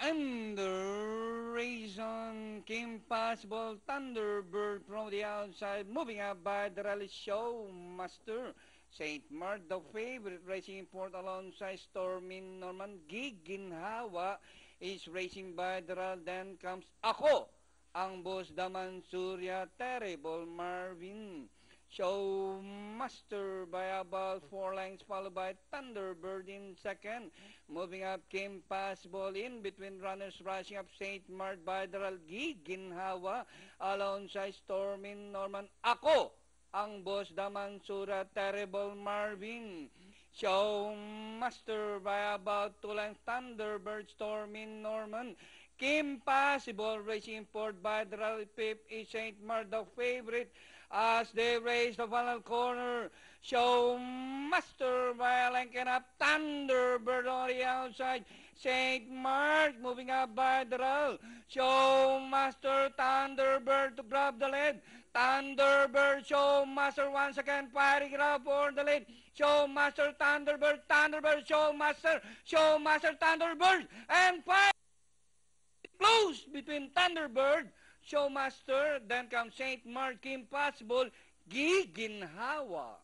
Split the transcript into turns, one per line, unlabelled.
And the reason Kim Possible Thunderbird from the outside, moving up by the rally show master. St. Mark, the favorite racing import alongside Stormy Norman. Giginhawa is racing by the rally. Then comes Ako, ang boss Daman Surya, Terrible Marvin. Showmaster by about 4 lengths, followed by Thunderbird in second. Moving up, Kim Possible in between runners, rushing up St. Mark by the Giginhawa alongside Stormy Norman. Ako, ang boss Damansura, Terrible Marvin. Showmaster by about 2 lengths, Thunderbird, Stormy Norman. Kim Possible racing import by the Rally Pip is St. Mark, the favorite as they race the final corner. Showmaster by linking up Thunderbird on the outside. St. Mark moving up by the rail. Showmaster, Thunderbird to grab the lead. Thunderbird, Showmaster once again firing grab for the lead. Showmaster, Thunderbird, Thunderbird, Showmaster, Showmaster, Thunderbird, and fire close between Thunderbird, Showmaster, then comes St. Mark, Kim Possible, Giginhawa.